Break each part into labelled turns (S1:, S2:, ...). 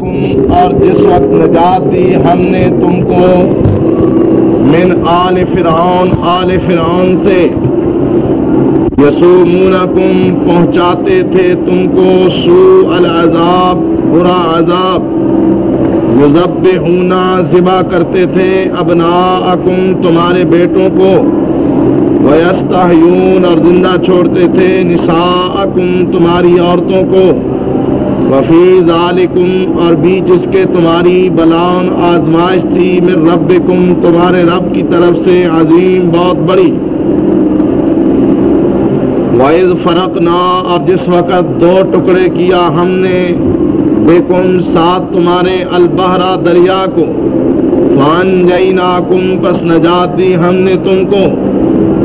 S1: جیناکم اور جس وقت نجات دی ہم نے تم کو من آل فرعون سے یسومونکم پہنچاتے تھے تم کو سوء العذاب برا عذاب یذبحون ذبح کرتے تھے ابناءکم تمہارے بیٹوں کو ویستحیون اور زندہ چھوڑتے تھے نساءکم تمہاری عورتوں کو وفی ذالکم اور بیچ اس کے تمہاری بلاؤن آزمائش تھی من ربکم تمہارے رب کی طرف سے عظیم بہت بڑی وَإِذْ فَرَقْنَا اور جس وقت دو ٹکڑے کیا ہم نے بِكُمْ ساتھ تمہارے البحر دریا کو فَأَنْجَيْنَاكُمْ پس نجات دی ہم نے تم کو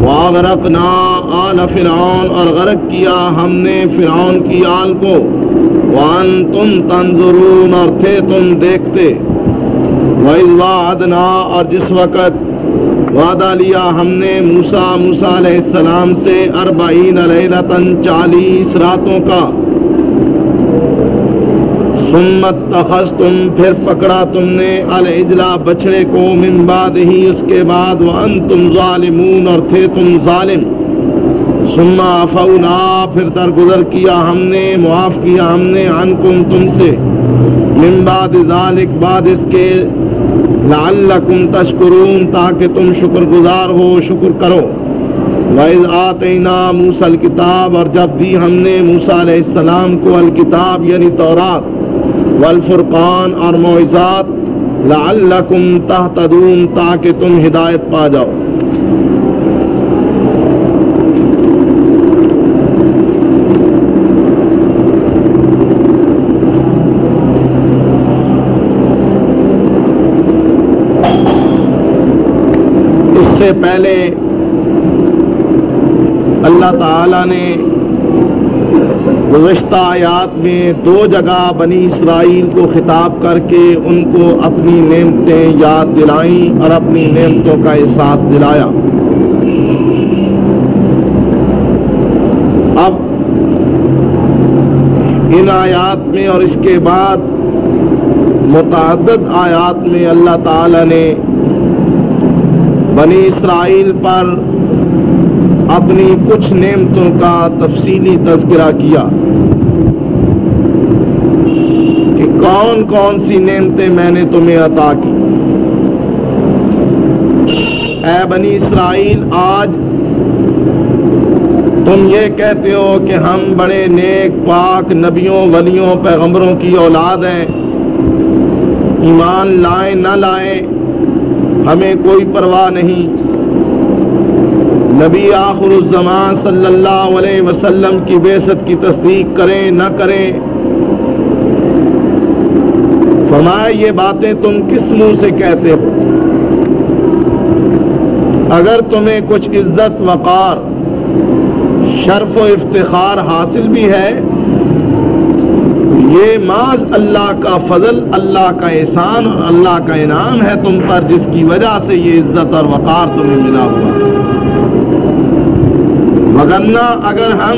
S1: وَأَغْرَقْنَا آلَ فِرْعَوْنَ اور غرق کیا ہم نے فرعون کی آل کو وَأَنْتُمْ تَنْظُرُونَ اور تھے تم دیکھتے وَإِذْ وَعَدْنَا اور جس وقت وعدہ لیا ہم نے موسیٰ علیہ السلام سے 40 لیلۃ 40 راتوں کا ثم اتخذتم پھر پکڑا تم نے العجل بچڑے کو من بعد ہی اس کے بعد وانتم ظالمون اور تھے تم ظالم ثم عفونا پھر درگزر کیا ہم نے معاف کیا ہم نے عنکم تم سے من بعد ذالک بعد اس کے لعلکم تشکرون تاکہ تم شکر گزار ہو شکر کرو وَإِذْ آتَيْنَا مُوسَى الْكِتَابَ اور جب دی ہم نے موسیٰ علیہ السلام کو الکتاب یعنی تورات والفرقان اور موعظات لعلکم تہتدون تاکہ تم ہدایت پا جاؤ سے پہلے اللہ تعالی نے گزشتہ آیات میں 2 جگہ بنی اسرائیل کو خطاب کر کے ان کو اپنی نعمتیں یاد دلائیں اور اپنی نعمتوں کا احساس دلایا. اب ان آیات میں اور اس کے بعد متعدد آیات میں اللہ تعالی نے بنی اسرائیل پر اپنی کچھ نعمتوں کا تفصیلی تذکرہ کیا کہ کون کون سی نعمتیں میں نے تمہیں عطا کی. اے بنی اسرائیل آج تم یہ کہتے ہو کہ ہم بڑے نیک پاک نبیوں ولیوں پیغمبروں کی اولاد ہیں, ایمان لائیں نہ لائیں ہمیں کوئی پرواہ نہیں, نبی آخر الزمان صلی اللہ علیہ وسلم کی بعثت کی تصدیق کریں نہ کریں. فرمایا یہ باتیں تم کس منہ سے کہتے ہو؟ اگر تمہیں کچھ عزت وقار شرف و افتخار حاصل بھی ہے یہ محض اللہ کا فضل اللہ کا احسان اور اللہ کا انعام ہے تم پر جس کی وجہ سے یہ عزت اور وقار تمہیں ملا ہوا. وگرنہ اگر ہم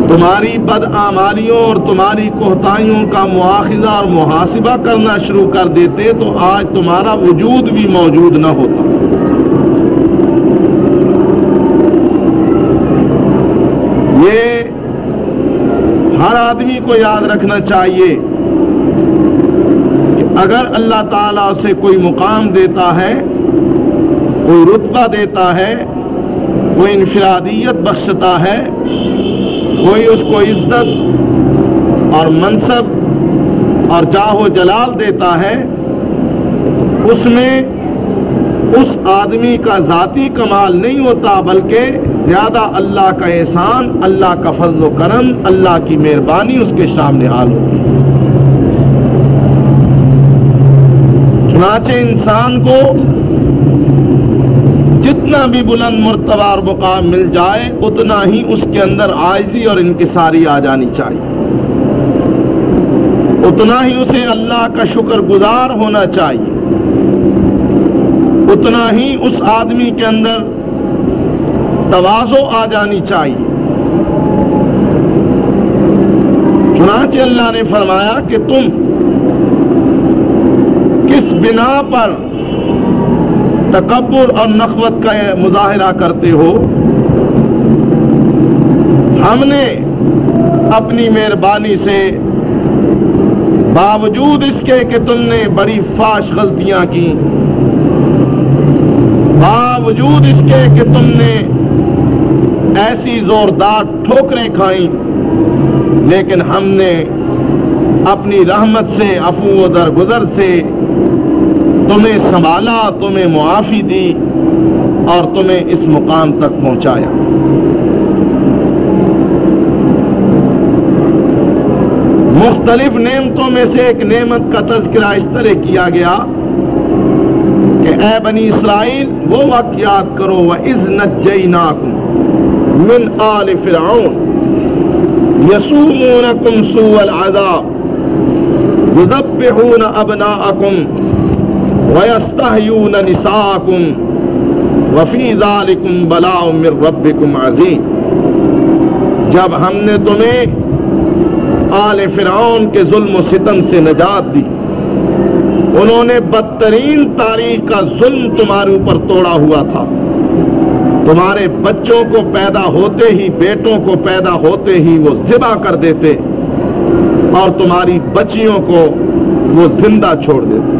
S1: تمہاری بدعمالیوں اور تمہاری کوتاہیوں کا مواخذہ اور محاسبہ کرنا شروع کر دیتے تو آج تمہارا وجود بھی موجود نہ ہوتا. یہ ہر آدمی کو یاد رکھنا چاہیے کہ اگر اللہ تعالیٰ اسے کوئی مقام دیتا ہے, کوئی رتبہ دیتا ہے, کوئی انفرادیت بخشتا ہے, کوئی اس کو عزت اور منصب اور جاہ و جلال دیتا ہے, اس میں اس آدمی کا ذاتی کمال نہیں ہوتا بلکہ زیادہ اللہ کا احسان, اللہ کا فضل و کرم, اللہ کی مہربانی اس کے سامنے حال ہوتی ہے. چنانچہ انسان کو جتنا بھی بلند مرتبہ اور مقام مل جائے اتنا ہی اس کے اندر عاجزی اور انکساری آ جانی چاہیے, اتنا ہی اسے اللہ کا شکر گزار ہونا چاہیے, اتنا ہی اس آدمی کے اندر تواضع آ جانی چاہیے. چنانچہ اللہ نے فرمایا کہ تم کس بنا پر تکبر اور نخوت کا مظاہرہ کرتے ہو؟ ہم نے اپنی مہربانی سے باوجود اس کے کہ تم نے بڑی فاش غلطیاں کی، باوجود اس کے کہ تم نے ایسی زوردار ٹھوکریں کھائیں، لیکن ہم نے اپنی رحمت سے، عفو و درگزر سے تمہیں سنبھالا، تمہیں معافی دی اور تمہیں اس مقام تک پہنچایا۔ مختلف نعمتوں میں سے ایک نعمت کا تذکرہ اس طرح کیا گیا کہ اے بنی اسرائیل وہ وقت یاد کرو وَإِذْ نَجَّيْنَاكُمْ مِنْ آلِ فِرْعَوْنَ يَسُومُونَكُمْ سُوءَ الْعَذَابِ يُذَبِّحُونَ أَبْنَاءَكُمْ وَيَسْتَحْيُونَ نِسَاءَكُمْ وَفِي ذَلِكُمْ بَلَاءٌ مِّن رَّبِّكُمْ عَظِيمٌ۔ جب ہم نے تمہیں آل فرعون کے ظلم و ستم سے نجات دی، انہوں نے بدترین تاریخ کا ظلم تمہارے اوپر توڑا ہوا تھا، تمہارے بچوں کو پیدا ہوتے ہی، بیٹوں کو پیدا ہوتے ہی وہ ذبح کر دیتے اور تمہاری بچیوں کو وہ زندہ چھوڑ دیتے۔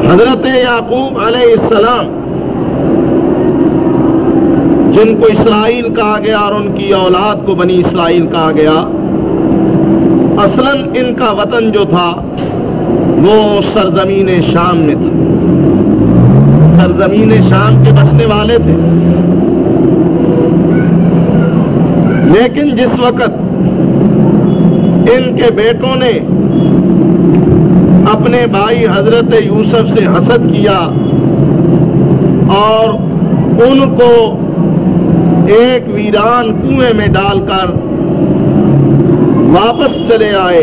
S1: حضرت یعقوب علیہ السلام جن کو اسرائیل کہا گیا اور ان کی اولاد کو بنی اسرائیل کہا گیا، اصلاً ان کا وطن جو تھا وہ سرزمین شام میں تھا، سرزمین شام کے بسنے والے تھے۔ لیکن جس وقت ان کے بیٹوں نے اپنے بھائی حضرت یوسف سے حسد کیا اور ان کو ایک ویران کنویں میں ڈال کر واپس چلے آئے،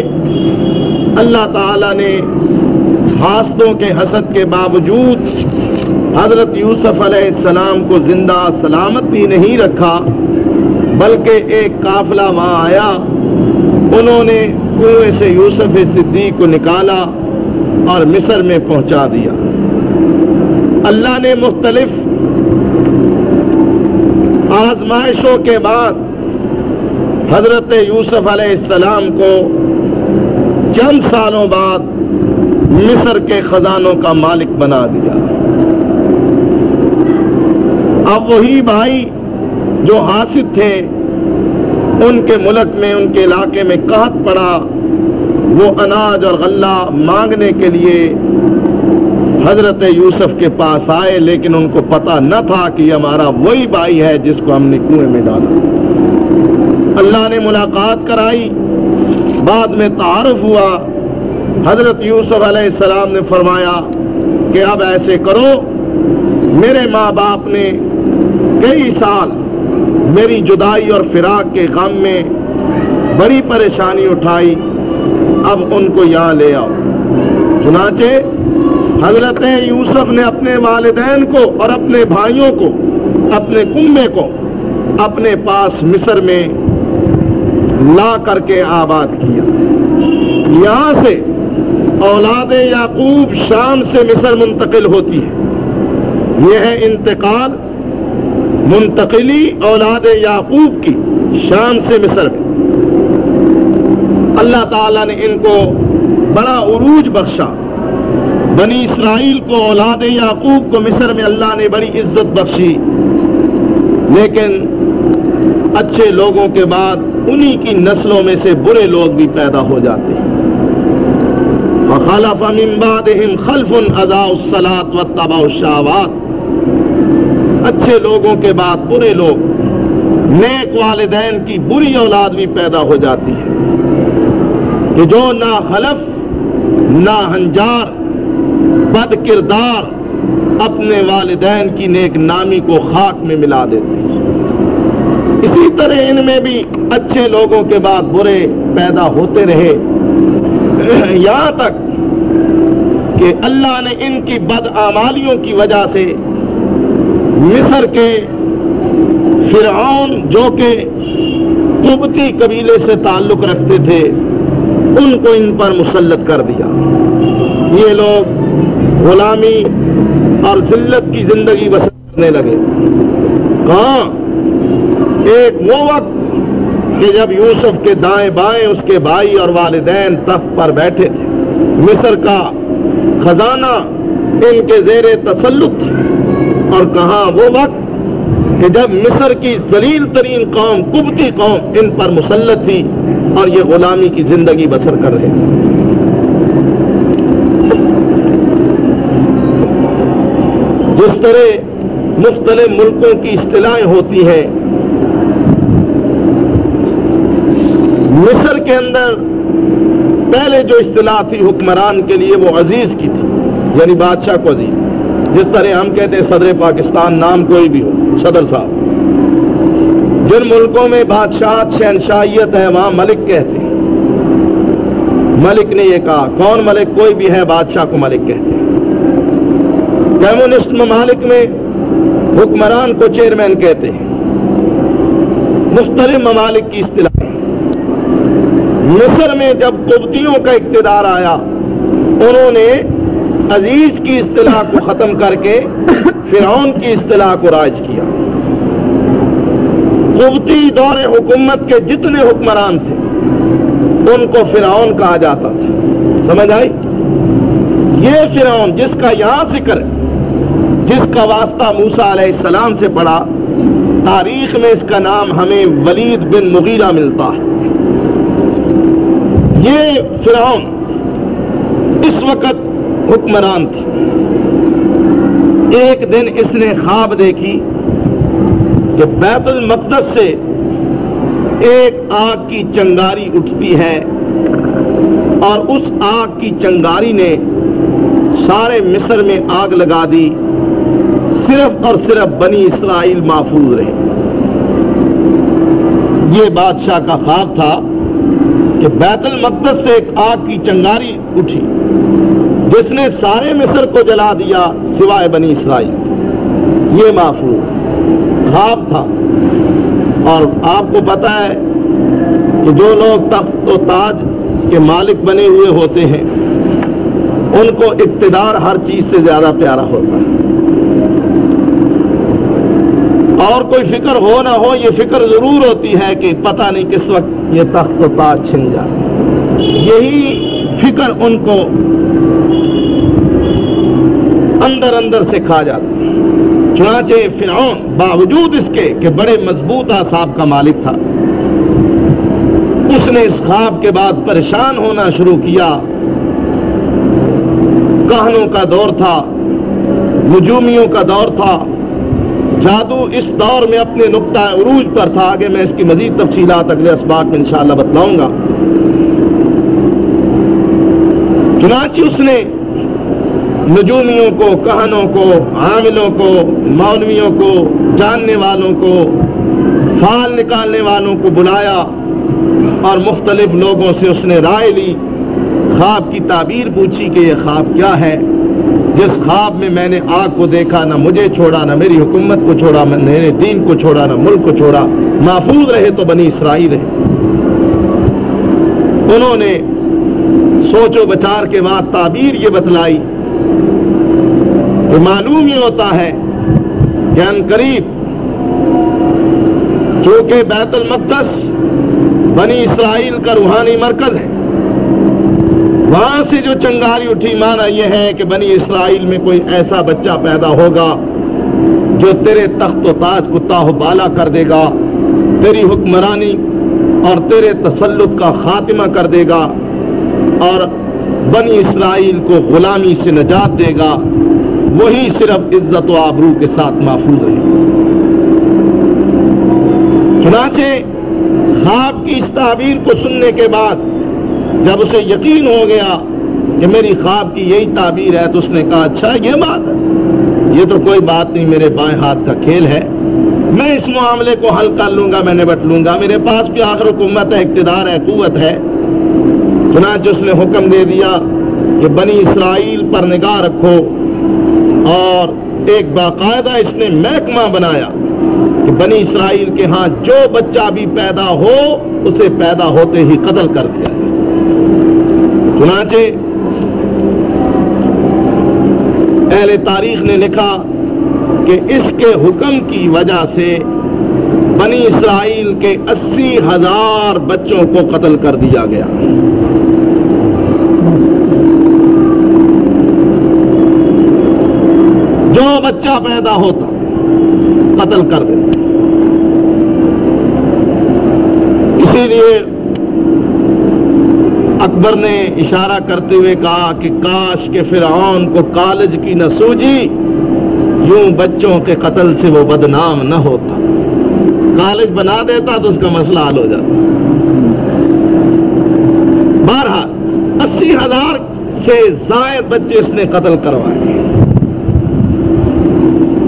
S1: اللہ تعالیٰ نے حاسدوں کے حسد کے باوجود حضرت یوسف علیہ السلام کو زندہ سلامت ہی نہیں رکھا، بلکہ ایک قافلہ وہاں آیا، انہوں نے کنویں سے یوسف صدیق کو نکالا اور مصر میں پہنچا دیا۔ اللہ نے مختلف آزمائشوں کے بعد حضرت یوسف علیہ السلام کو چند سالوں بعد مصر کے خزانوں کا مالک بنا دیا۔ اب وہی بھائی جو حاسد تھے، ان کے ملک میں، ان کے علاقے میں قحط پڑا، وہ اناج اور غلہ مانگنے کے لیے حضرت یوسف کے پاس آئے، لیکن ان کو پتا نہ تھا کہ یہ ہمارا وہی بھائی ہے جس کو ہم نے کنویں میں ڈالا۔ اللہ نے ملاقات کرائی، بعد میں تعارف ہوا، حضرت یوسف علیہ السلام نے فرمایا کہ اب ایسے کرو، میرے ماں باپ نے کئی سال میری جدائی اور فراق کے غم میں بڑی پریشانی اٹھائی، اب ان کو یہاں لے آؤ۔ چنانچہ حضرت یوسف نے اپنے والدین کو اور اپنے بھائیوں کو، اپنے کنبے کو اپنے پاس مصر میں لا کر کے آباد کیا۔ یہاں سے اولاد یعقوب شام سے مصر منتقل ہوتی ہے، یہ ہے انتقال، منتقلی اولاد یعقوب کی شام سے مصر میں۔ اللہ تعالیٰ نے ان کو بڑا عروج بخشا، بنی اسرائیل کو، اولاد یعقوب کو مصر میں اللہ نے بڑی عزت بخشی، لیکن اچھے لوگوں کے بعد انہی کی نسلوں میں سے برے لوگ بھی پیدا ہو جاتے ہیں۔ فَخَلَفَ مِن بَعْدِهِمْ خَلْفٌ أَضَاعُوا الصَّلَاةَ وَاتَّبَعُوا الشَّهَوَاتِ۔ اچھے لوگوں کے بعد برے لوگ، نیک والدین کی بری اولاد بھی پیدا ہو جاتی ہے کہ جو نا خلف، نا ہنجار، بد کردار، اپنے والدین کی نیک نامی کو خاک میں ملا دیتے ہیں۔ اسی طرح ان میں بھی اچھے لوگوں کے بعد برے پیدا ہوتے رہے، یہاں تک کہ اللہ نے ان کی بدعمالیوں کی وجہ سے مصر کے فرعون جو کہ قبطی قبیلے سے تعلق رکھتے تھے ان کو ان پر مسلط کر دیا. یہ لوگ غلامی اور ذلت کی زندگی بسر کرنے لگے. کہاں؟ ایک وہ وقت کہ جب یوسف کے دائیں بائیں اس کے بھائی اور والدین تخت پر بیٹھے تھے، مصر کا خزانہ ان کے زیر تسلط تھا. اور کہاں وہ وقت کہ جب مصر کی ذلیل ترین قوم قبطی قوم ان پر مسلط تھی اور یہ غلامی کی زندگی بسر کر رہے تھے. جس طرح مختلف ملکوں کی اصطلاحیں ہوتی ہیں، مصر کے اندر پہلے جو اصطلاح تھی حکمران کے لیے وہ عزیز کی تھی، یعنی بادشاہ کو عزیز. جس طرح ہم کہتے ہیں صدر پاکستان، نام کوئی بھی ہو، صدر صاحب. جن ملکوں میں بادشاہت شہنشاہیت ہے وہاں ملک کہتے ہیں. ملک نے یہ کہا، کون ملک؟ کوئی بھی ہے، بادشاہ کو ملک کہتے ہیں. کمیونسٹ ممالک میں حکمران کو چیئرمین کہتے ہیں. مختلف ممالک کی اصطلاحیں. مصر میں جب قبطیوں کا اقتدار آیا انہوں نے عزیز کی اصطلاح کو ختم کر کے فرعون کی اصطلاح کو رائج کیا. قبطی دور حکومت کے جتنے حکمران تھے ان کو فرعون کہا جاتا تھا. سمجھ آئی؟ یہ فرعون جس کا یہاں ذکر ہے، جس کا واسطہ موسیٰ علیہ السلام سے پڑا، تاریخ میں اس کا نام ہمیں ولید بن مغیرہ ملتا ہے. یہ فرعون اس وقت حکمران تھا. ایک دن اس نے خواب دیکھی کہ بیت المقدس سے ایک آگ کی چنگاری اٹھتی ہے اور اس آگ کی چنگاری نے سارے مصر میں آگ لگا دی، صرف اور صرف بنی اسرائیل محفوظ رہے. یہ بادشاہ کا خواب تھا کہ بیت المقدس سے ایک آگ کی چنگاری اٹھی جس نے سارے مصر کو جلا دیا سوائے بنی اسرائیل. یہ محفوظ خواب تھا. اور آپ کو پتا ہے کہ جو لوگ تخت و تاج کے مالک بنے ہوئے ہوتے ہیں ان کو اقتدار ہر چیز سے زیادہ پیارا ہوتا ہے. اور کوئی فکر ہو نہ ہو، یہ فکر ضرور ہوتی ہے کہ پتہ نہیں کس وقت یہ تخت و تاج چھن جائے. یہی فکر ان کو اندر اندر سے کھا جاتی. چنانچہ فرعون باوجود اس کے کہ بڑے مضبوط اعصاب کا مالک تھا، اس نے اس خواب کے بعد پریشان ہونا شروع کیا. کہنوں کا دور تھا، نجومیوں کا دور تھا، جادو اس دور میں اپنے نقطہ عروج پر تھا. آگے میں اس کی مزید تفصیلات اگلے اسباق میں انشاءاللہ بتلاؤں گا. چنانچہ اس نے نجومیوں کو، کہنوں کو، عاملوں کو، مولویوں کو، جاننے والوں کو، فال نکالنے والوں کو بلایا اور مختلف لوگوں سے اس نے رائے لی. خواب کی تعبیر پوچھی کہ یہ خواب کیا ہے. جس خواب میں نے آگ کو دیکھا، نہ مجھے چھوڑا، نہ میری حکومت کو چھوڑا، نہ میرے دین کو چھوڑا، نہ ملک کو چھوڑا، محفوظ رہے تو بنی اسرائیل رہے. انہوں نے سوچ و بچار کے بعد تعبیر یہ بتلائی کہ معلوم یہ ہوتا ہے کہ عنقریب چونکہ بیت المقدس بنی اسرائیل کا روحانی مرکز ہے، وہاں سے جو چنگاری اٹھی، معنی یہ ہے کہ بنی اسرائیل میں کوئی ایسا بچہ پیدا ہوگا جو تیرے تخت و تاج کو تاہ و بالا کر دے گا، تیری حکمرانی اور تیرے تسلط کا خاتمہ کر دے گا اور بنی اسرائیل کو غلامی سے نجات دے گا. وہی صرف عزت و آبرو کے ساتھ محفوظ رہے. چنانچہ خواب کی اس تعبیر کو سننے کے بعد جب اسے یقین ہو گیا کہ میری خواب کی یہی تعبیر ہے تو اس نے کہا اچھا یہ بات ہے، یہ تو کوئی بات نہیں، میرے بائیں ہاتھ کا کھیل ہے، میں اس معاملے کو حل کر لوں گا، میں نبٹ لوں گا، میرے پاس بھی آخر حکومت ہے، اقتدار ہے، قوت ہے. چنانچہ اس نے حکم دے دیا کہ بنی اسرائیل پر نگاہ رکھو اور ایک باقاعدہ اس نے محکمہ بنایا کہ بنی اسرائیل کے ہاں جو بچہ بھی پیدا ہو اسے پیدا ہوتے ہی قتل کر دیا ہے۔ چنانچہ اہل تاریخ نے لکھا کہ اس کے حکم کی وجہ سے بنی اسرائیل کے 80,000 بچوں کو قتل کر دیا گیا۔ جو بچہ پیدا ہوتا قتل کر دیتا۔ اسی لیے اکبر نے اشارہ کرتے ہوئے کہا کہ کاش کہ فرعون کو کالج کی نہ سوجی، یوں بچوں کے قتل سے وہ بدنام نہ ہوتا۔ کالج بنا دیتا تو اس کا مسئلہ حل ہو جاتا۔ بہرحال 80,000 سے زائد بچے اس نے قتل کروائے۔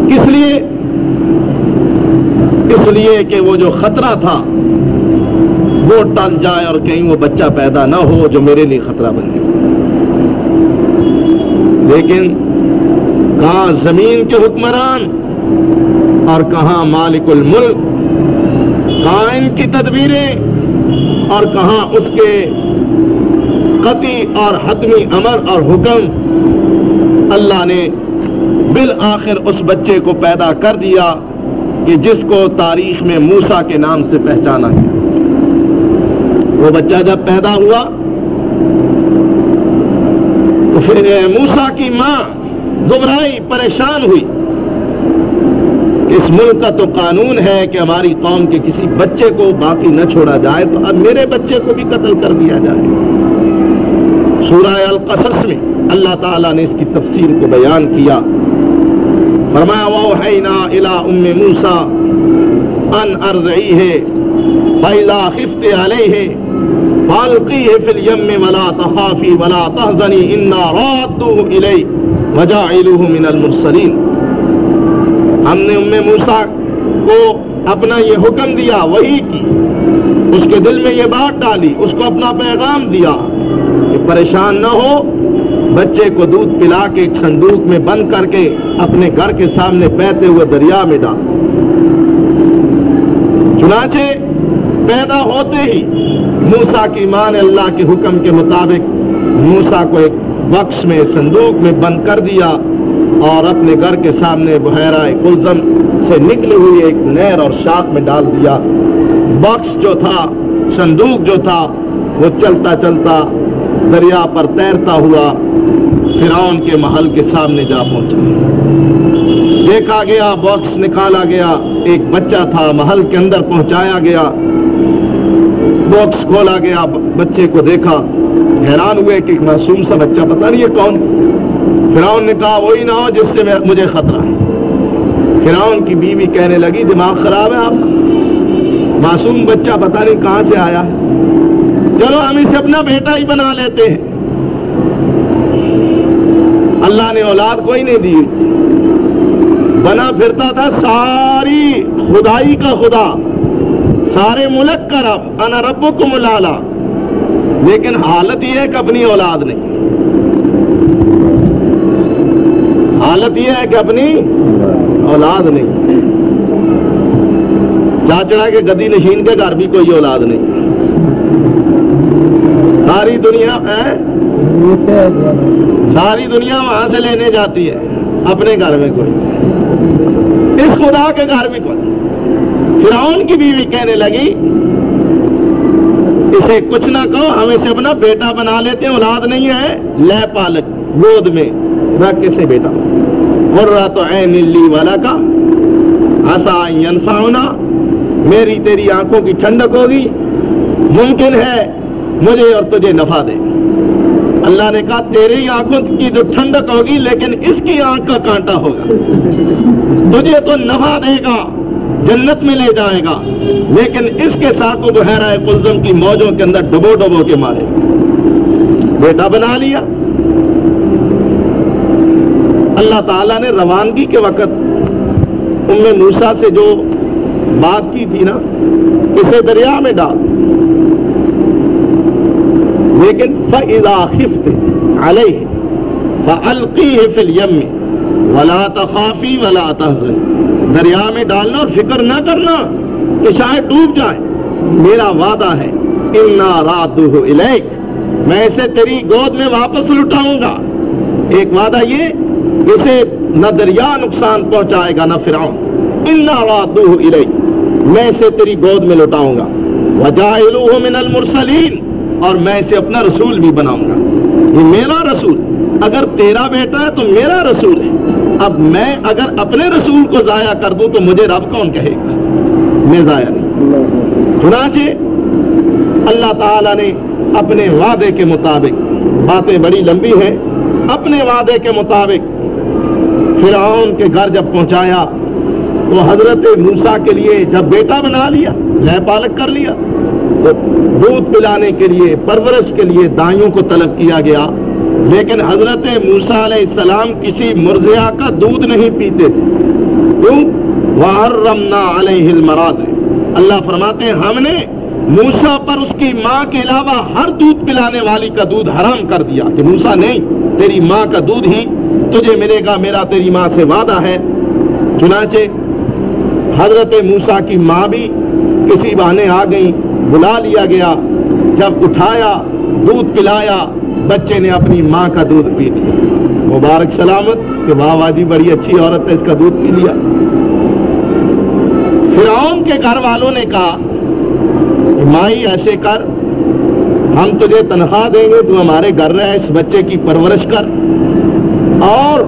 S1: کس لیے؟ اس لیے کہ وہ جو خطرہ تھا وہ ٹل جائے اور کہیں وہ بچہ پیدا نہ ہو جو میرے لیے خطرہ بن جائے۔ لیکن کہاں زمین کے حکمران اور کہاں مالک الملک، کہاں ان کی تدبیریں اور کہاں اس کے قطعی اور حتمی امر اور حکم۔ اللہ نے بالآخر اس بچے کو پیدا کر دیا کہ جس کو تاریخ میں موسیٰ کے نام سے پہچانا گیا۔ وہ بچہ جب پیدا ہوا تو پھر موسیٰ کی ماں گھبرائی، پریشان ہوئی کہ اس ملک کا تو قانون ہے کہ ہماری قوم کے کسی بچے کو باقی نہ چھوڑا جائے، تو اب میرے بچے کو بھی قتل کر دیا جائے۔ سورہ القصص میں اللہ تعالیٰ نے اس کی تفسیر کو بیان کیا۔ فرمایا وَأَوْحَيْنَا إِلَىٰ أُمِّ مُوسَىٰ أَنْ أَرْضِعِيهِ فَإِذَا خِفْتِ عَلَيْهِ فَأَلْقِيهِ فِي الْيَمِّ وَلَا تَخَافِي وَلَا تَحْزَنِي إِنَّا رَادُّوهُ إِلَيْكِ وَجَاعِلُوهُ مِنَ الْمُرْسَلِينَ۔ ہم نے موسیٰ کو اپنا یہ حکم دیا، وحی کی، اس کے دل میں یہ بات ڈالی، اس کو اپنا پیغام دیا کہ پریشان نہ ہو، بچے کو دودھ پلا کے ایک صندوق میں بند کر کے اپنے گھر کے سامنے بہتے ہوئے دریا میں ڈال۔ چنانچہ پیدا ہوتے ہی موسیٰ کی ماں نے اللہ کے حکم کے مطابق موسیٰ کو ایک بکس میں صندوق میں بند کر دیا اور اپنے گھر کے سامنے بحیرہ قلزم سے نکلی ہوئی ایک نہر اور شاخ میں ڈال دیا۔ بکس جو تھا، صندوق جو تھا، وہ چلتا چلتا دریا پر تیرتا ہوا فرعون کے محل کے سامنے جا پہنچا۔ دیکھا گیا، باکس نکالا گیا، ایک بچہ تھا، محل کے اندر پہنچایا گیا، باکس کھولا گیا، بچے کو دیکھا، حیران ہوئے کہ ایک معصوم سا بچہ، پتہ نہیں یہ کون۔ فرعون نے کہا وہی نہ ہو جس سے مجھے خطرہ ہے۔ فرعون کی بیوی کہنے لگی دماغ خراب ہے آپ کا، معصوم بچہ پتہ نہیں کہاں سے آیا ہے، چلو ہم اسے اپنا بیٹا ہی بنا لیتے ہیں۔ اللہ نے اولاد کوئی نہیں دی، بنا پھرتا تھا ساری خدائی کا خدا، سارے ملک کا رب، انا ربکم الاعلی، لیکن حالت یہ ہے کہ اپنی اولاد نہیں، حالت یہ ہے کہ اپنی اولاد نہیں۔ چاچڑا کے گدی نشین کے گھر بھی کوئی اولاد نہیں، ساری دنیا وہاں سے لینے جاتی ہے، اپنے گھر میں کوئی، اس خدا کے گھر میں کوئی۔ فرعون کی بیوی کہنے لگی اسے کچھ نہ کہو، ہم اسے اپنا بیٹا بنا لیتے ہیں، اولاد نہیں ہے، لے پالک گود میں رکھ اسے بیٹا۔ قرۃ عین لی ولک عسیٰ ان ینفعنا، میری تیری آنکھوں کی ٹھنڈک ہوگی، ممکن ہے مجھے اور تجھے نفع دے۔ اللہ نے کہا تیری آنکھوں کی جو ٹھنڈک ہوگی لیکن اس کی آنکھ کا کانٹا ہوگا، تجھے تو نفع دے گا، جنت میں لے جائے گا، لیکن اس کے ساتھ کو بحیرہ قلزم کی موجوں کے اندر ڈبو ڈبو کے مارے۔ بیٹا بنا لیا۔ اللہ تعالیٰ نے روانگی کے وقت ام موسیٰ سے جو بات کی تھی نا، اسے دریا میں ڈال، لیکن فَإِذَا خِفْتِ عَلَيْهِ فَأَلْقِيهِ فِي الْيَمِّ ولا تخافی ولا تحزنی، دریا میں ڈالنا اور فکر نہ کرنا کہ شاید ڈوب جائے، میرا وعدہ ہے انا رادوہ الیک، میں اسے تیری گود میں واپس لٹاؤں گا۔ ایک وعدہ یہ، اسے نہ دریا نقصان پہنچائے گا نہ فرعون، انا رادوہ الیک، میں اسے تیری گود میں لٹاؤں گا، وجاعلوہ من المرسلین، اور میں اسے اپنا رسول بھی بناؤں گا۔ یہ میرا رسول، اگر تیرا بیٹا ہے تو میرا رسول ہے۔ اب میں اگر اپنے رسول کو ضائع کر دوں تو مجھے رب کون کہے گا؟ میں ضائع نہیں۔ چنانچہ اللہ تعالیٰ نے اپنے وعدے کے مطابق، باتیں بڑی لمبی ہیں، اپنے وعدے کے مطابق فرعون کے گھر جب پہنچایا تو حضرت موسیٰ کے لیے جب بیٹا بنا لیا، لے پالک کر لیا، تو دودھ پلانے کے لیے، پرورش کے لیے دائیوں کو طلب کیا گیا، لیکن حضرت موسیٰ علیہ السلام کسی مرضعہ کا دودھ نہیں پیتے تھے۔ کیوں؟ وَحَرَّمْنَا عَلَيْهِ الْمَرَاضِعَ، اللہ فرماتے ہیں ہم نے موسیٰ پر اس کی ماں کے علاوہ ہر دودھ پلانے والی کا دودھ حرام کر دیا کہ موسیٰ نہیں، تیری ماں کا دودھ ہی تجھے ملے گا، میرا تیری ماں سے وعدہ ہے۔ چنانچہ حضرت موسیٰ کی ماں بھی کسی بہانے آ گئی، بلا لیا گیا، جب اٹھایا دودھ پلایا، بچے نے اپنی ماں کا دودھ پی لیا۔ مبارک سلامت کہ واہ واہ جی بڑی اچھی عورت ہے، اس کا دودھ پی لیا۔ فرعون کے گھر والوں نے کہا مائی ایسے کر، ہم تجھے تنخواہ دیں گے، تو ہمارے گھر رہ، اس بچے کی پرورش کر اور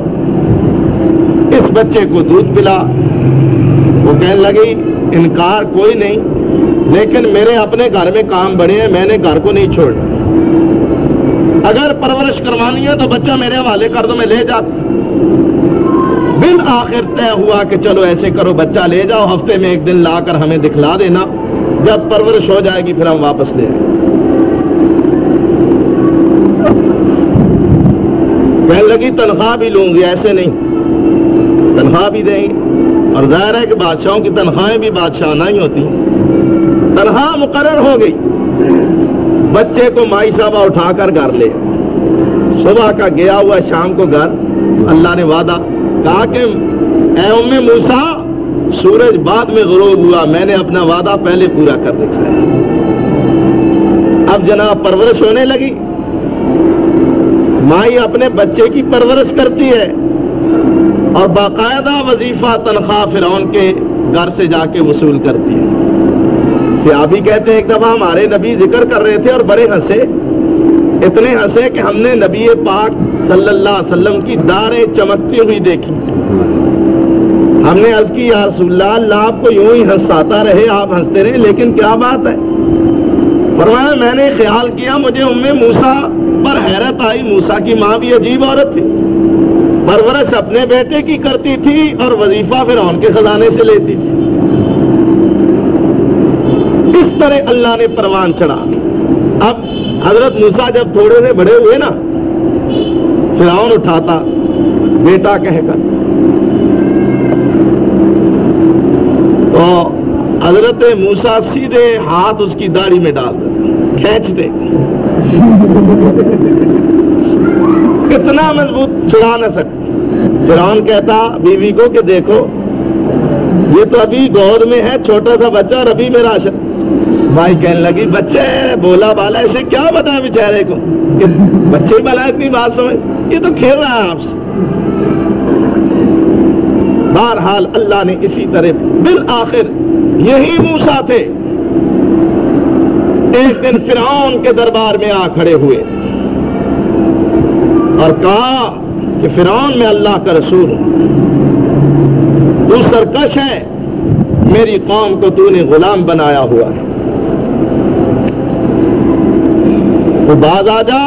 S1: اس بچے کو دودھ پلا۔ وہ کہنے لگی انکار کوئی نہیں، لیکن میرے اپنے گھر میں کام بڑے ہیں، میں نے گھر کو نہیں چھوڑنا، اگر پرورش کروانی ہے تو بچہ میرے حوالے کر دو، میں لے جاتا۔ بالآخر طے ہوا کہ چلو ایسے کرو، بچہ لے جاؤ، ہفتے میں ایک دن لا کر ہمیں دکھلا دینا، جب پرورش ہو جائے گی پھر ہم واپس لے آئیں گے۔ کہنے لگی تنخواہ بھی لوں گی، ایسے نہیں، تنخواہ بھی دیں گے، اور ظاہر ہے کہ بادشاہوں کی تنخواہیں بھی بادشاہانہ ہی ہوتی ہیں۔ تنخواہ مقرر ہو گئی، بچے کو مائی صاحبہ اٹھا کر گھر لے، صبح کا گیا ہوا شام کو گھر، اللہ نے وعدہ کہا کہ اے ام موسیٰ سورج بعد میں غروب ہوا، میں نے اپنا وعدہ پہلے پورا کر دکھایا۔ اب جناب پرورش ہونے لگی، مائی اپنے بچے کی پرورش کرتی ہے اور باقاعدہ وظیفہ تنخواہ فرعون کے گھر سے جا کے وصول کرتی ہے۔ صحابی کہتے ہیں ایک دفعہ ہمارے نبی ذکر کر رہے تھے اور بڑے ہنسے، اتنے ہنسے کہ ہم نے نبی پاک صلی اللہ علیہ وسلم کی داریں چمکتی ہوئی دیکھی۔ ہم نے عرض کی یا رسول اللہ، اللہ آپ کو یوں ہی ہنساتا رہے، آپ ہنستے رہے، لیکن کیا بات ہے؟ فرمایا میں نے خیال کیا مجھے ام موسیٰ پر حیرت آئی، موسیٰ کی ماں بھی عجیب عورت تھی، پرورش اپنے بیٹے کی کرتی تھی اور وظیفہ فرعون کے خزانے سے لیتی تھی۔ اس طرح اللہ نے پروان چڑھا۔ اب حضرت موسیٰ جب تھوڑے سے بڑے ہوئے نا، فرعون اٹھاتا بیٹا کہہ کر، تو حضرت موسیٰ سیدھے ہاتھ اس کی داڑھی میں ڈال دیتے، کھینچتے، کتنا مضبوط چھڑا نہ سکتے۔ فرعون کہتا بیوی کو کہ دیکھو یہ تو ابھی گود میں ہے، چھوٹا سا بچہ اور ابھی میرا عاشق۔ بھائی کہنے لگی بچے بولا بالا، اسے کیا بتایا بیچارے کو کہ بچے ہی بلا اتنی بات سمجھ، یہ تو کھیل رہا ہے آپ سے۔ بہرحال اللہ نے اسی طرح بالآخر یہی موسیٰ تھے، ایک دن فرعون کے دربار میں آ کھڑے ہوئے اور کہا کہ فرعون میں اللہ کا رسول ہوں، تو سرکش ہے، میری قوم کو تو نے غلام بنایا ہوا ہے، تو باز آ جا،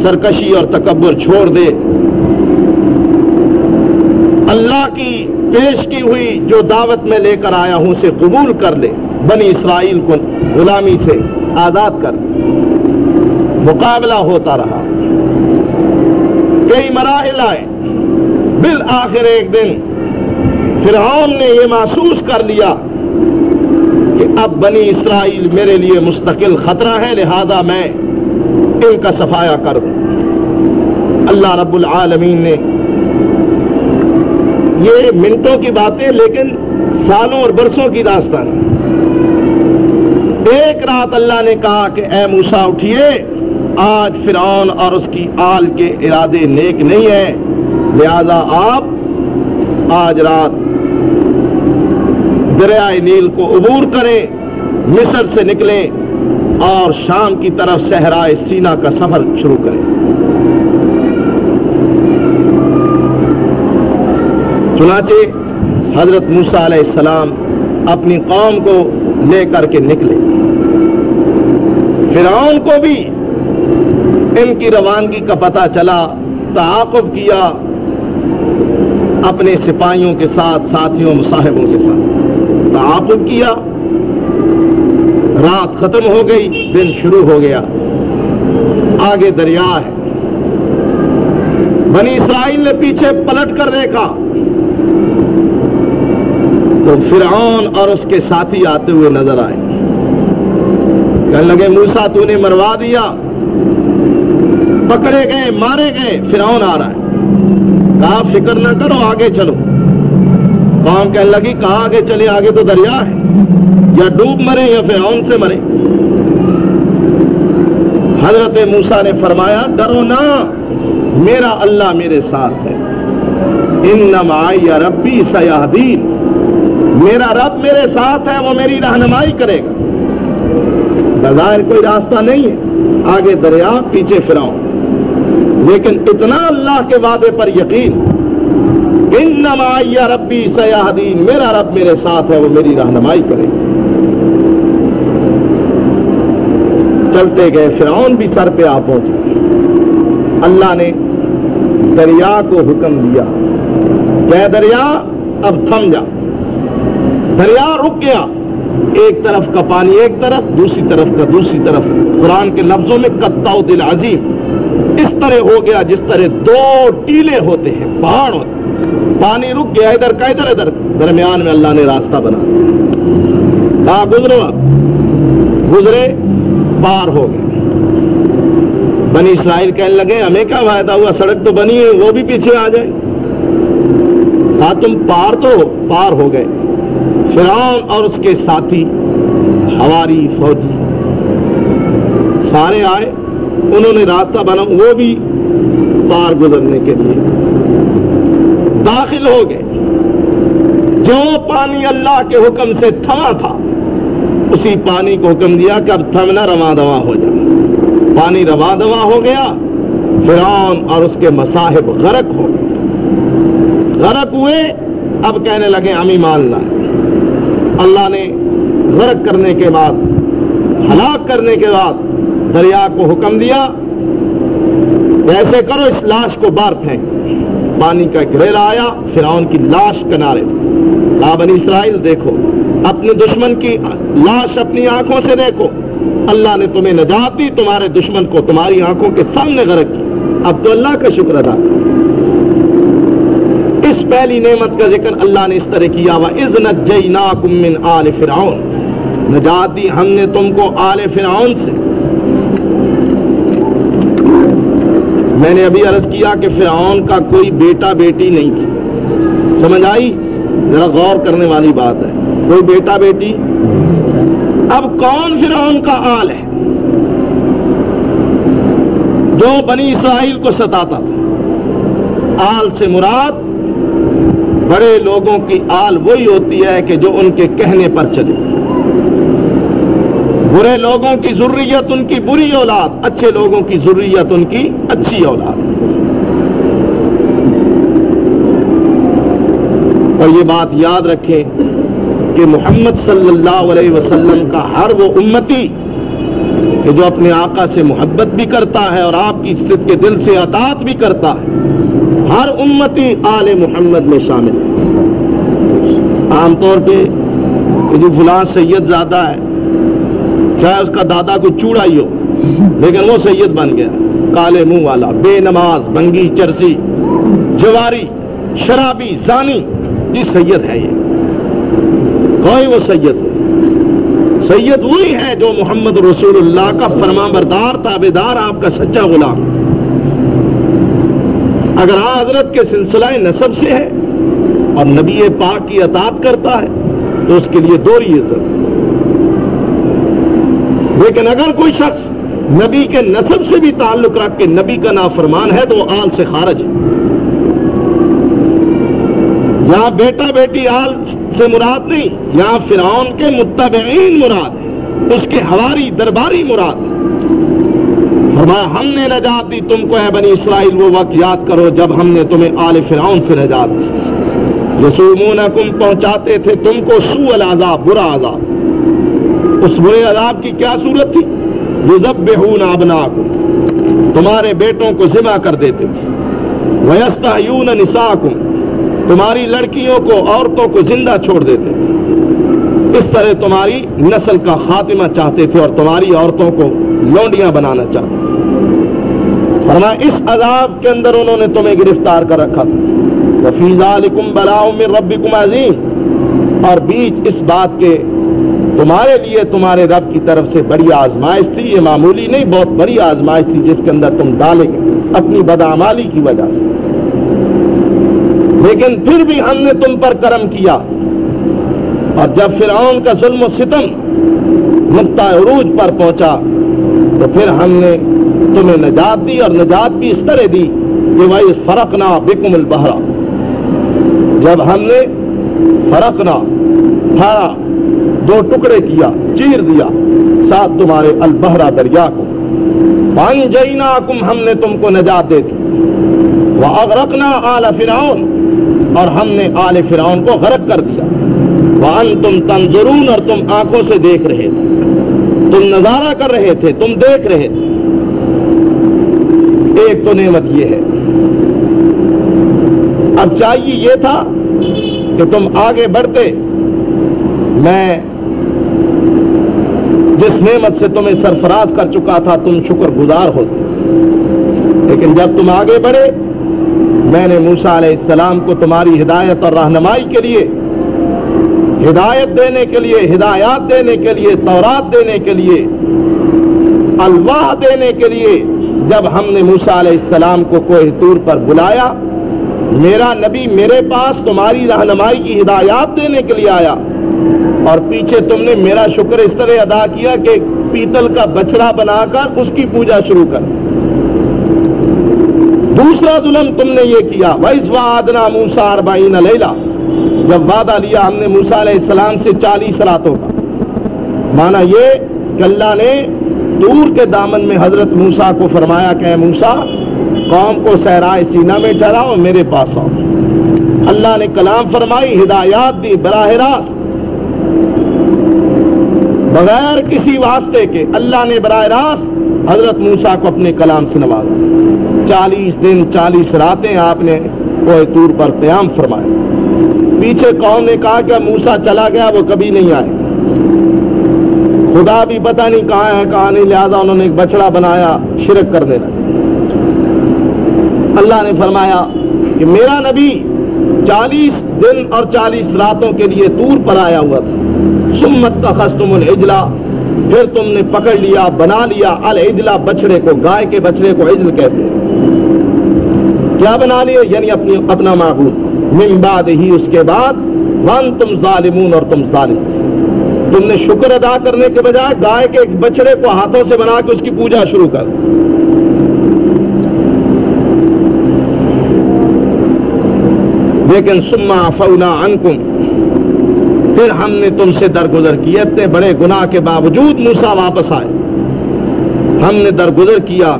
S1: سرکشی اور تکبر چھوڑ دے، اللہ کی پیش کی ہوئی جو دعوت میں لے کر آیا ہوں اسے قبول کر لے، بنی اسرائیل کو غلامی سے آزاد کر۔ مقابلہ ہوتا رہا، کئی مراحل آئے، بالآخر ایک دن فرعون نے یہ محسوس کر لیا کہ اب بنی اسرائیل میرے لیے مستقل خطرہ ہے، لہذا میں ان کا صفایا کر دوں۔ اللہ رب العالمین نے یہ منٹوں کی باتیں لیکن سالوں اور برسوں کی داستان. ایک رات اللہ نے کہا کہ اے موسیٰ اٹھیے، آج فرعون اور اس کی آل کے ارادے نیک نہیں ہیں، لہذا آپ آج رات دریائے نیل کو عبور کریں، مصر سے نکلیں اور شام کی طرف صحرائے سینا کا سفر شروع کریں. چنانچہ حضرت موسیٰ علیہ السلام اپنی قوم کو لے کر کے نکلے. فرعون کو بھی ان کی روانگی کا پتہ چلا، تعاقب کیا اپنے سپاہیوں کے ساتھ، ساتھیوں مصاحبوں کے ساتھ تعاقب کیا. رات ختم ہو گئی، دن شروع ہو گیا. آگے دریا ہے. بنی اسرائیل نے پیچھے پلٹ کر دیکھا تو فرعون اور اس کے ساتھی آتے ہوئے نظر آئے. کہنے لگے موسیٰ تو نے مروا دیا، پکڑے گئے، مارے گئے، فرعون آ رہا ہے. کہا فکر نہ کرو، آگے چلو. قوم کہنے لگی کہاں آگے چلے، آگے تو دریا ہے، یا ڈوب مرے یا فرعون سے مرے. حضرت موسیٰ نے فرمایا ڈرو نہ، میرا اللہ میرے ساتھ ہے. ان معی ربی سیہدین، میرا رب میرے ساتھ ہے، وہ میری رہنمائی کرے گا. بظاہر کوئی راستہ نہیں ہے، آگے دریا، پیچھے فرعون، لیکن اتنا اللہ کے وعدے پر یقین. ان معی ربی سیہدین، میرا رب میرے ساتھ ہے، وہ میری رہنمائی کرے گا. چلتے گئے، فرعون بھی سر پہ آ پہنچا. اللہ نے دریا کو حکم دیا کہ دریا اب تھم جا. دریا رک گیا، ایک طرف کا پانی ایک طرف، دوسری طرف کا دوسری طرف. قرآن کے لفظوں میں قطع دل عظیم، اس طرح ہو گیا جس طرح دو ٹیلے ہوتے ہیں، پہاڑ ہوتے ہیں. پانی رک گیا، ادھر کا ادھر، درمیان میں اللہ نے راستہ بنا. کہاں گزرو، گزرے، پار ہو گئے. بنی اسرائیل کہنے لگے ہمیں کیا فائدہ ہوا، سڑک تو بنی ہے، وہ بھی پیچھے آ جائے. کہا تم پار تو پار ہو گئے. فرعون اور اس کے ساتھی، ہواری، فوجی سارے آئے، انہوں نے راستہ بنا، وہ بھی پار گزرنے کے لیے داخل ہو گئے. جو پانی اللہ کے حکم سے تھما تھا، اسی پانی کو حکم دیا کہ اب تھمنا، رواں دواں ہو جائے. پانی رواں دواں ہو گیا. فرعون اور اس کے مصاحب غرق ہو گئے. غرق ہوئے، اب کہنے لگے ہم ایمان لائے. اللہ نے غرق کرنے کے بعد، ہلاک کرنے کے بعد دریا کو حکم دیا ایسے کرو، اس لاش کو باہر پھینک. پانی کا گھیرا آیا، فرعون کی لاش کنارے. کہا بنی اسرائیل دیکھو، اپنے دشمن کی لاش اپنی آنکھوں سے دیکھو. اللہ نے تمہیں نجات دی، تمہارے دشمن کو تمہاری آنکھوں کے سامنے غرق کی. اب تو اللہ کا شکر ادا. اس پہلی نعمت کا ذکر اللہ نے اس طرح کیا، وَإِذْ نَجَّيْنَاكُمْ مِنْ آلِ فِرْعَوْنَ، نجات دی ہم نے تم کو آل فرعون سے. میں نے ابھی عرض کیا کہ فرعون کا کوئی بیٹا بیٹی نہیں تھی. سمجھ آئی؟ ذرا غور کرنے والی بات ہے. کوئی بیٹا بیٹی. اب کون فرعون کا آل ہے جو بنی اسرائیل کو ستاتا تھا؟ آل سے مراد بڑے لوگوں کی آل وہی ہوتی ہے کہ جو ان کے کہنے پر چلے. برے لوگوں کی ذریت ان کی بری اولاد، اچھے لوگوں کی ذریت ان کی اچھی اولاد. اور یہ بات یاد رکھیں کہ محمد صلی اللہ علیہ وسلم کا ہر وہ امتی کہ جو اپنے آقا سے محبت بھی کرتا ہے اور آپ کی عزت کے دل سے اطاعت بھی کرتا ہے، ہر امتی آل محمد میں شامل ہے. عام طور پہ جو فلاں سید زادہ ہے، چاہے اس کا دادا کوئی چوڑا ہی ہو، لیکن وہ سید بن گیا، کالے منہ والا، بے نماز، بنگی، چرسی، جواری، شرابی، زانی، یہ سید ہے. یہ کوئی وہ سید ہے. سید وہی ہے جو محمد رسول اللہ کا فرما بردار، تابعدار، آپ کا سچا غلام. اگر حضرت کے سلسلہ نسب سے ہے اور نبی پاک کی اطاعت کرتا ہے تو اس کے لیے دوہری عزت. لیکن اگر کوئی شخص نبی کے نسب سے بھی تعلق رکھ کے نبی کا نافرمان ہے تو وہ آل سے خارج ہے. یہاں بیٹا بیٹی آل سے مراد نہیں، یہاں فرعون کے متبعین مراد ہے، اس کے حواری درباری مراد ہے. فرمایا ہم نے نجات دی تم کو، اے بنی اسرائیل، وہ وقت یاد کرو جب ہم نے تمہیں آل فرعون سے نجات دی. یسومونکم پہنچاتے تھے تم کو سوء العذاب، برا عذاب. اس برے عذاب کی کیا صورت تھی؟ یذبحون ابناءکم، تمہارے بیٹوں کو ذبح کر دیتے تھے. ویستحیون نساءکم، تمہاری لڑکیوں کو، عورتوں کو زندہ چھوڑ دیتے تھے. اس طرح تمہاری نسل کا خاتمہ چاہتے تھے اور تمہاری عورتوں کو لونڈیاں بنانا چاہتے تھے. فرمایا اس عذاب کے اندر انہوں نے تمہیں گرفتار کر رکھا تھا. وفی ذالکم بلاء من ربکم عظیم، اور بیچ اس بات کے تمہارے لیے تمہارے رب کی طرف سے بڑی آزمائش تھی. یہ معمولی نہیں، بہت بڑی آزمائش تھی جس کے اندر تم ڈالے گئے اپنی بدعمالی کی وجہ سے. لیکن پھر بھی ہم نے تم پر کرم کیا، اور جب فرعون کا ظلم و ستم نقطہ عروج پر پہنچا تو پھر ہم نے تمہیں نجات دی، اور نجات بھی اس طرح دی کہ وَإِذْ فَرَقْنَا بِكُمُ الْبَحْرَ، جب ہم نے فرقنا پھاڑا، دو ٹکڑے کیا، چیر دیا ساتھ تمہارے البحرہ دریا کو. وَأَنْجَيْنَاكُمْ، ہم نے تم کو نجات دے دی. وَأَغْرَقْنَا آلَ فِرْعَوْنَ، اور ہم نے آل فرعون کو غرق کر دیا. وَأَنْتُمْ تَنْظُرُونَ، اور تم آنکھوں سے دیکھ رہے تھے، تم نظارہ کر رہے تھے، تم دیکھ رہے تھے. ایک تو نعمت یہ ہے. اب چاہیے یہ تھا کہ تم آگے بڑھتے، میں جس نعمت سے تمہیں سرفراز کر چکا تھا تم شکر گزار ہوتے. لیکن جب تم آگے بڑھے، میں نے موسیٰ علیہ السلام کو تمہاری ہدایت اور رہنمائی کے لیے، ہدایت دینے کے لیے، ہدایات دینے کے لیے، تورات دینے کے لیے، الواح دینے کے لیے، جب ہم نے موسیٰ علیہ السلام کو کوہ طور پر بلایا، میرا نبی میرے پاس تمہاری رہنمائی کی ہدایات دینے کے لیے آیا، اور پیچھے تم نے میرا شکر اس طرح ادا کیا کہ پیتل کا بچڑا بنا کر اس کی پوجا شروع کر. دوسرا ظلم تم نے یہ کیا، وَإِذْ وَعَدْنَا مُوسَىٰ 40 لَيْلَةً، جب وعدہ لیا ہم نے موسیٰ علیہ السلام سے 40 راتوں کا. مانا یہ کہ اللہ نے طور کے دامن میں حضرت موسیٰ کو فرمایا کہ اے موسیٰ، قوم کو صحرائے سینا میں ٹھہراؤ، میرے پاس آؤ. اللہ نے کلام فرمائی، ہدایات دی براہ راست، بغیر کسی واسطے کے. اللہ نے براہ راست حضرت موسیٰ کو اپنے کلام سے نوازا. 40 دن 40 راتیں آپ نے کوہ طور پر قیام فرمایا. پیچھے قوم نے کہا کہ موسیٰ چلا گیا، وہ کبھی نہیں آئے، خدا بھی پتہ نہیں کہاں ہے کہاں نہیں، لہذا انہوں نے ایک بچڑا بنایا، شرک کرنے لگے. اللہ نے فرمایا کہ میرا نبی 40 دن اور 40 راتوں کے لیے طور پر آیا ہوا تھا. ثم اتخذتم العجل، پھر تم نے پکڑ لیا، بنا لیا العجل، بچڑے کو، گائے کے بچڑے کو عجل کہتے ہیں. کیا بنا لیا؟ یعنی اپنا معبود. من بعد ہی، اس کے بعد، وانتم ظالمون، اور تم ظالم تھے. تم نے شکر ادا کرنے کے بجائے گائے کے ایک بچڑے کو ہاتھوں سے بنا کے اس کی پوجا شروع کر. لیکن ثم عفونا عنکم، پھر ہم نے تم سے درگزر کیا. اتنے بڑے گناہ کے باوجود موسیٰ واپس آئے. ہم نے درگزر کیا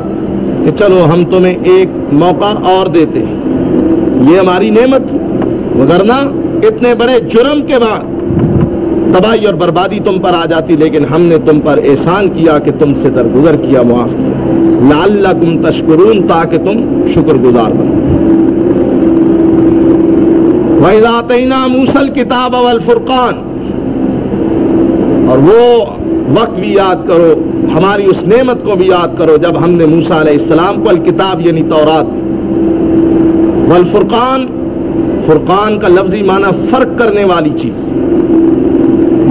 S1: کہ چلو ہم تمہیں ایک موقع اور دیتے ہیں. یہ ہماری نعمت تھی، وگرنہ اتنے بڑے جرم کے بعد تباہی اور بربادی تم پر آ جاتی. لیکن ہم نے تم پر احسان کیا کہ تم سے درگزر کیا، معاف کیا. لعلکم تشکرون، تاکہ تم شکر گزار بنو. وَإِذْ آتَيْنَا مُوسَى الْكِتَابَ وَالْفُرْقَانَ، اور وہ وقت بھی یاد کرو، ہماری اس نعمت کو بھی یاد کرو جب ہم نے موسیٰ علیہ السلام کو الکتاب یعنی تورات، والفرقان، فرقان کا لفظی معنی فرق کرنے والی چیز.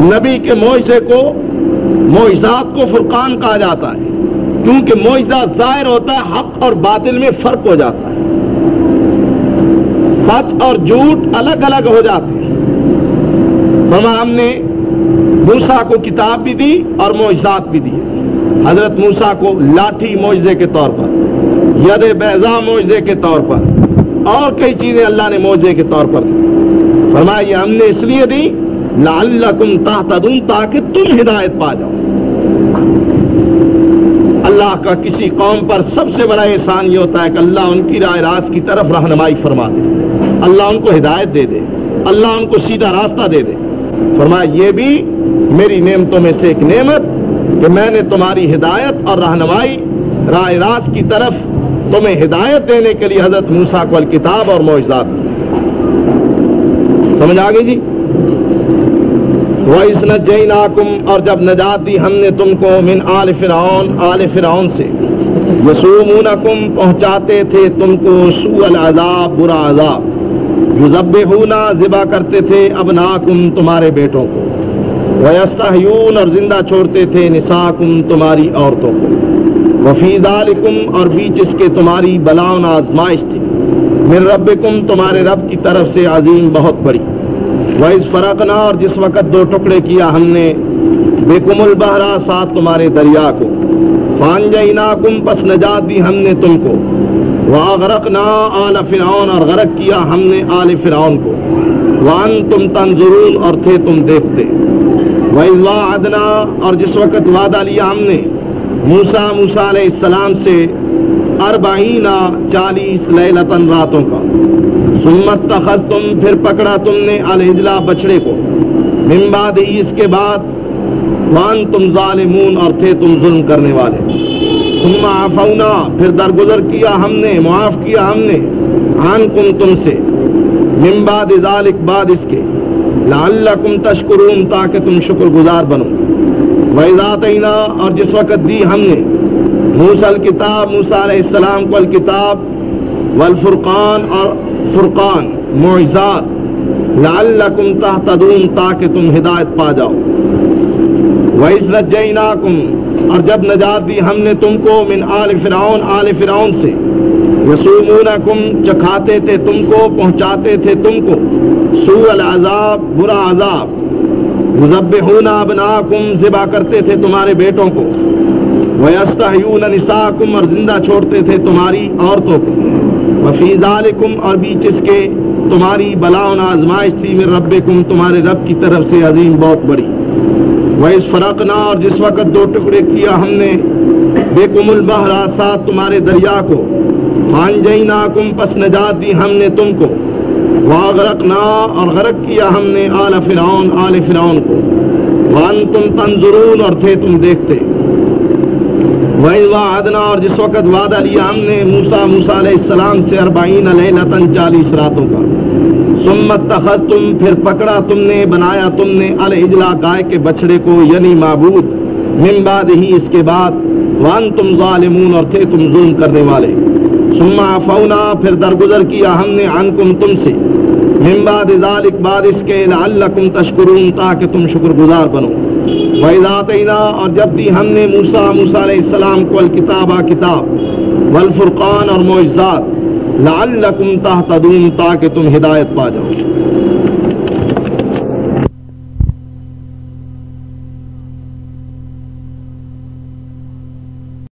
S1: نبی کے معجزے کو، معجزات کو فرقان کہا جاتا ہے، کیونکہ معجزہ ظاہر ہوتا ہے، حق اور باطل میں فرق ہو جاتا ہے. سچ اور جھوٹ الگ الگ ہو جاتے ہیں. فرمایا ہم نے موسیٰ کو کتاب بھی دی اور معجزات بھی دی. حضرت موسیٰ کو لاٹھی معجزے کے طور پر، ید بیضاء معجزے کے طور پر، اور کئی چیزیں اللہ نے معجزے کے طور پر دی. فرمایا یہ ہم نے اس لیے دی لعلکم تہتدون، تاکہ تم ہدایت پا جاؤ. اللہ کا کسی قوم پر سب سے بڑا احسان یہ ہوتا ہے کہ اللہ ان کی راہ راست کی طرف رہنمائی فرما دے، اللہ ان کو ہدایت دے دے، اللہ ان کو سیدھا راستہ دے دے. فرمایا یہ بھی میری نعمتوں میں سے ایک نعمت کہ میں نے تمہاری ہدایت اور رہنمائی راہ راست کی طرف تمہیں ہدایت دینے کے لیے حضرت موسیٰ کو الکتاب اور معجزات دی. سمجھ آ گئی جی؟ وَإِذْ نَجَّيْنَاكُمْ، اور جب نجات دی ہم نے تم کو من آل فرعون سے، یسومونکم پہنچاتے تھے تم کو سوء العذاب برا عذاب، یذبحون ذبح کرتے تھے ابناکم تمہارے بیٹوں کو، ویستحیون اور زندہ چھوڑتے تھے نساکم تمہاری عورتوں کو، وفی ذالکم اور بیچ اس کے تمہاری بلاؤن آزمائش تھی، من ربکم تمہارے رب کی طرف سے عظیم بہت بڑی. وَإِذْ فَرَقْنَا اور جس وقت دو ٹکڑے کیا ہم نے بِكُمُ الْبَحْرَ ساتھ تمہارے دریا کو، فَأَنْجَيْنَاكُمْ پس نجات دی ہم نے تم کو، وَأَغْرَقْنَا آلَ فِرْعَوْنَ اور غرق کیا ہم نے آل فرعون کو، وَأَنْتُمْ تَنْظُرُونَ اور تھے تم دیکھتے. وَإِذْ وَاعَدْنَا اور جس وقت وعدہ لیا ہم نے موسیٰ علیہ السلام سے 40 لیلتاً راتوں کا، ثم اتخذتم پھر پکڑا تم نے العجل بچڑے کو، من بعد اس کے بعد، وانتم ظالمون اور تھے تم ظلم کرنے والے. ثم عفونا پھر درگزر کیا ہم نے، معاف کیا ہم نے، عنکم تم سے، من بعد ذالک بعد اس کے، لعلکم تشکرون تاکہ تم شکر گزار بنو. وَإِذْ آتَيْنَا اور جس وقت دی ہم نے موسیٰ الکتاب موسیٰ علیہ السلام کو الکتاب، والفرقان اور فرقان معجزات، لعلکم تہتدون تاکہ تم ہدایت پا جاؤ. وَإِذْ نَجَّيْنَاكُمْ اور جب نجات دی ہم نے تم کو من آل فرعون سے، یسومونکم چکھاتے تھے تم کو، پہنچاتے تھے تم کو سوء العذاب برا عذاب، یذبحون ابناکم ذبح کرتے تھے تمہارے بیٹوں کو، ویستحیون نساکم اور زندہ چھوڑتے تھے تمہاری عورتوں کو، وفی ذالکم اور بیچ اس کے تمہاری بلاؤن آزمائش تھی، من ربکم تمہارے رب کی طرف سے عظیم بہت بڑی. وَإِذْ فَرَقْنَا اور جس وقت دو ٹکڑے کیا ہم نے بِكُمُ الْبَحْرَ ساتھ تمہارے دریا کو، فَأَنْجَيْنَاكُمْ پس نجات دی ہم نے تم کو، وَأَغْرَقْنَا اور غرق کیا ہم نے آل فرعون کو، وَأَنْتُمْ تَنْظُرُونَ اور تھے تم دیکھتے. وَإِذْ وَعَدْنَا اور جس وقت وعدہ لیا ہم نے موسیٰ علیہ السلام سے 40 لیلتاً 40 راتوں کا، ثم اتخذتم پھر پکڑا تم نے، بنایا تم نے العجل گائے کے بچڑے کو، یعنی معبود، من بعد ہی اس کے بعد، وانتم ظالمون اور تھے تم ظلم کرنے والے. ثم عفونا پھر درگزر کیا ہم نے عنکم تم سے، من بعد ذالک بعد اس کے، لعلکم تشکرون تاکہ تم شکر گزار بنو. وَإِذْ آتَيْنَا اور جب دی ہم نے موسیٰ علیہ السلام کو الکتاب کتاب، والفرقان اور معجزات، لعلکم تہتدون تاکہ تم ہدایت پا جاؤ.